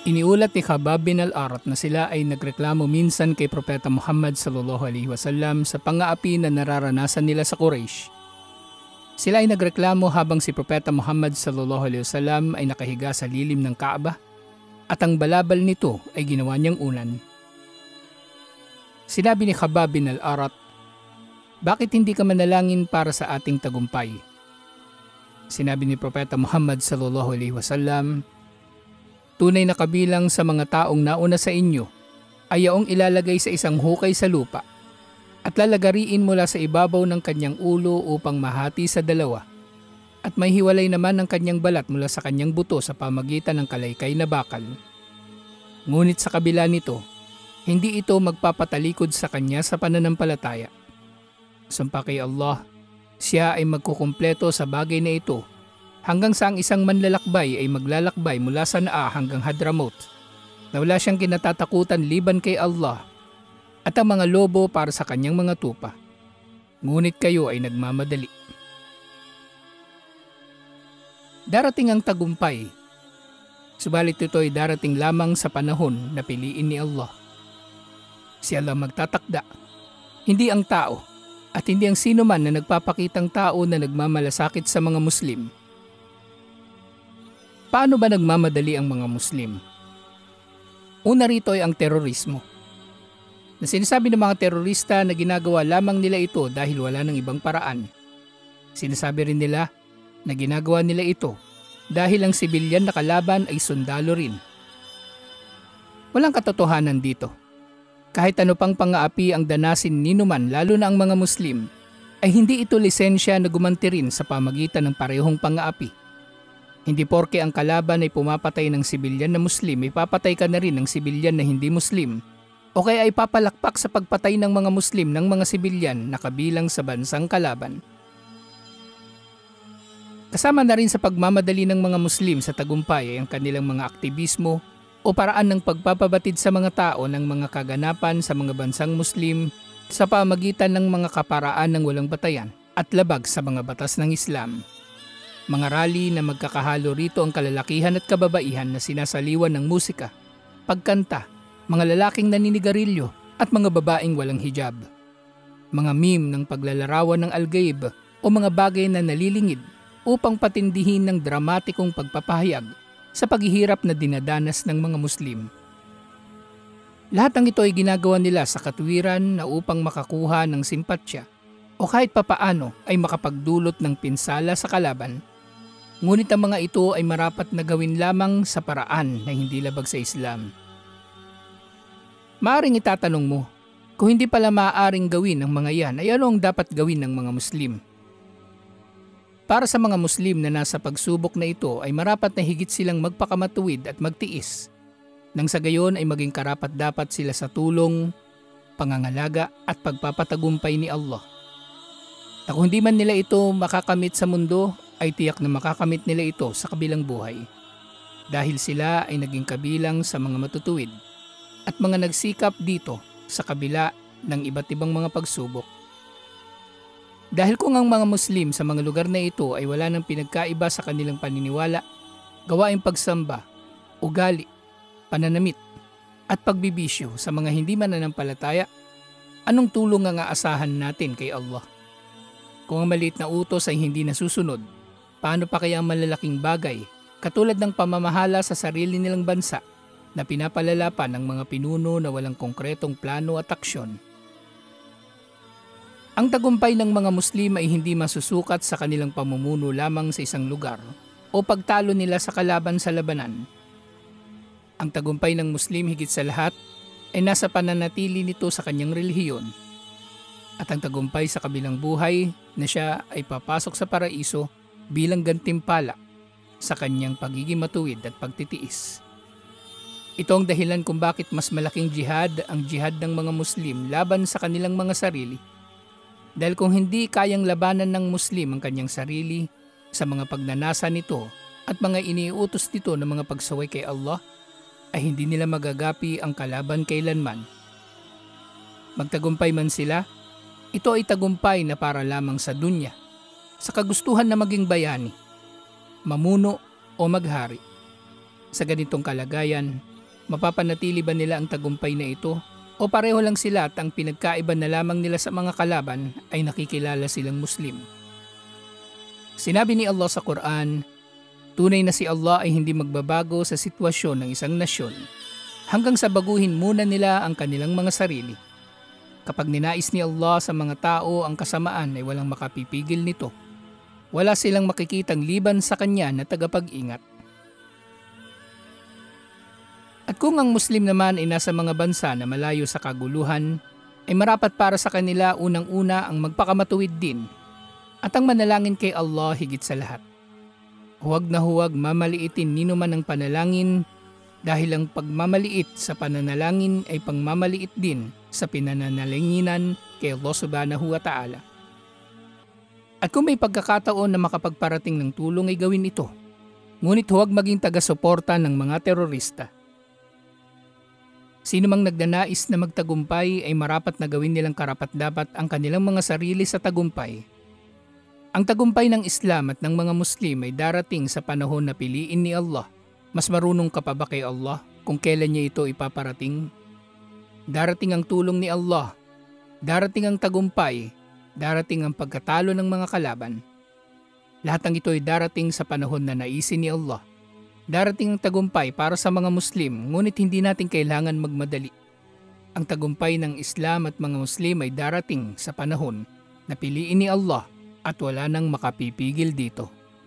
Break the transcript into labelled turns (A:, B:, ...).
A: Iniulat ni Khabbab bin al-Arat na sila ay nagreklamo minsan kay Propeta Muhammad sallallahu alaihi wasallam sa pang-aapi na nararanasan nila sa Quraysh. Sila ay nagreklamo habang si Propeta Muhammad sallallahu alaihi wasallam ay nakahiga sa lilim ng Kaaba at ang balabal nito ay ginawa niyang unan. Sinabi ni Khabbab bin al-Arat, "Bakit hindi ka manalangin para sa ating tagumpay?" Sinabi ni Propeta Muhammad sallallahu alaihi wasallam, "Tunay na kabilang sa mga taong nauna sa inyo ay yaong ilalagay sa isang hukay sa lupa at lalagariin mula sa ibabaw ng kanyang ulo upang mahati sa dalawa at may hiwalay naman ang kanyang balat mula sa kanyang buto sa pamagitan ng kalaykay na bakal. Ngunit sa kabila nito, hindi ito magpapatalikod sa kanya sa pananampalataya. Sumpa kay Allah, siya ay magkukumpleto sa bagay na ito hanggang sa ang isang manlalakbay ay maglalakbay mula Sanaa hanggang Hadramaut na wala siyang kinatatakutan liban kay Allah at ang mga lobo para sa kanyang mga tupa. Ngunit kayo ay nagmamadali." Darating ang tagumpay, subalit ito ay darating lamang sa panahon na piliin ni Allah. Si Allah magtatakda, hindi ang tao at hindi ang sino man na nagpapakitang tao na nagmamalasakit sa mga Muslim. Paano ba nagmamadali ang mga Muslim? Una rito ay ang terorismo. Na sinasabi ng mga terorista na ginagawa lamang nila ito dahil wala ng ibang paraan. Sinasabi rin nila na ginagawa nila ito dahil ang sibilyan na kalaban ay sundalo rin. Walang katotohanan dito. Kahit ano pang pang-aapi ang danasin ninuman lalo na ang mga Muslim, ay hindi ito lisensya na gumanti rin sa pamagitan ng parehong pang-aapi. Hindi porke ang kalaban ay pumapatay ng sibilyan na Muslim, ipapatay ka na rin ng sibilyan na hindi Muslim, o kaya ay papalakpak sa pagpatay ng mga Muslim ng mga sibilyan na kabilang sa bansang kalaban. Kasama na rin sa pagmamadali ng mga Muslim sa tagumpay ay ang kanilang mga aktivismo o paraan ng pagpapabatid sa mga tao ng mga kaganapan sa mga bansang Muslim sa pamagitan ng mga kaparaan ng walang batayan at labag sa mga batas ng Islam. Mga rally na magkakahalo rito ang kalalakihan at kababaihan na sinasaliwan ng musika, pagkanta, mga lalaking naninigarilyo at mga babaeng walang hijab. Mga meme ng paglalarawan ng algaib o mga bagay na nalilingid upang patindihin ng dramatikong pagpapahayag sa paghihirap na dinadanas ng mga Muslim. Lahat ng ito ay ginagawa nila sa katwiran na upang makakuha ng simpatsya o kahit papaano ay makapagdulot ng pinsala sa kalaban. Ngunit ang mga ito ay marapat na gawin lamang sa paraan na hindi labag sa Islam. Maaring itatanong mo, kung hindi pala maaaring gawin ng mga yan, ay ano ang dapat gawin ng mga Muslim? Para sa mga Muslim na nasa pagsubok na ito ay marapat na higit silang magpakamatuwid at magtiis. Nang sa gayon ay maging karapat-dapat sila sa tulong, pangangalaga at pagpapatagumpay ni Allah. Na kung hindi man nila ito makakamit sa mundo, ay tiyak na makakamit nila ito sa kabilang buhay. Dahil sila ay naging kabilang sa mga matutuwid at mga nagsikap dito sa kabila ng iba't ibang mga pagsubok. Dahil kung ang mga Muslim sa mga lugar na ito ay wala ng pinagkaiba sa kanilang paniniwala, gawaing pagsamba, ugali, pananamit, at pagbibisyo sa mga hindi mananampalataya, anong tulong ang aasahan natin kay Allah? Kung ang maliit na utos ay hindi nasusunod, paano pa kaya ang malalaking bagay katulad ng pamamahala sa sarili nilang bansa na pinapalala pa ng mga pinuno na walang konkretong plano at aksyon? Ang tagumpay ng mga Muslim ay hindi masusukat sa kanilang pamumuno lamang sa isang lugar o pagtalo nila sa kalaban sa labanan. Ang tagumpay ng Muslim higit sa lahat ay nasa pananatili nito sa kanyang relihiyon. At ang tagumpay sa kabilang buhay na siya ay papasok sa paraiso bilang gantimpala sa kanyang pagiging matuwid at pagtitiis. Ito ang dahilan kung bakit mas malaking jihad ang jihad ng mga Muslim laban sa kanilang mga sarili. Dahil kung hindi kayang labanan ng Muslim ang kanyang sarili sa mga pagnanasa nito at mga iniuutos nito ng mga pagsaway kay Allah, ay hindi nila magagapi ang kalaban kailanman. Magtagumpay man sila, ito ay tagumpay na para lamang sa dunya, sa kagustuhan na maging bayani, mamuno o maghari. Sa ganitong kalagayan, Mapapanatili ba nila ang tagumpay na ito? O pareho lang sila at ang pinagkaiba na lamang nila sa mga kalaban ay nakikilala silang Muslim? Sinabi ni Allah sa Quran, tunay na si Allah ay hindi magbabago sa sitwasyon ng isang nasyon hanggang sa baguhin muna nila ang kanilang mga sarili. Kapag ninais ni Allah sa mga tao ang kasamaan ay walang makapipigil nito. Wala silang makikitang liban sa Kanya na tagapag-ingat. At kung ang Muslim naman ay nasa mga bansa na malayo sa kaguluhan, ay marapat para sa kanila unang-una ang magpakamatuwid din at ang manalangin kay Allah higit sa lahat. Huwag na huwag mamaliitin ninuman ang panalangin dahil ang pagmamaliit sa pananalangin ay pangmamaliit din sa pinananalanginan kay Allah subhanahu wa ta'ala. At kung may pagkakataon na makapagparating ng tulong ay gawin ito, ngunit huwag maging taga-suporta ng mga terorista. Sino mang nagnanais na magtagumpay ay marapat na gawin nilang karapat-dapat ang kanilang mga sarili sa tagumpay. Ang tagumpay ng Islam at ng mga Muslim ay darating sa panahon na piliin ni Allah. Mas marunong ka pa ba kay Allah kung kailan niya ito ipaparating? Darating ang tulong ni Allah, darating ang tagumpay, darating ang pagkatalo ng mga kalaban. Lahat ng ito ay darating sa panahon na naisin ni Allah. Darating ang tagumpay para sa mga Muslim, ngunit hindi natin kailangan magmadali. Ang tagumpay ng Islam at mga Muslim ay darating sa panahon na piliin ni Allah at wala nang makapipigil dito.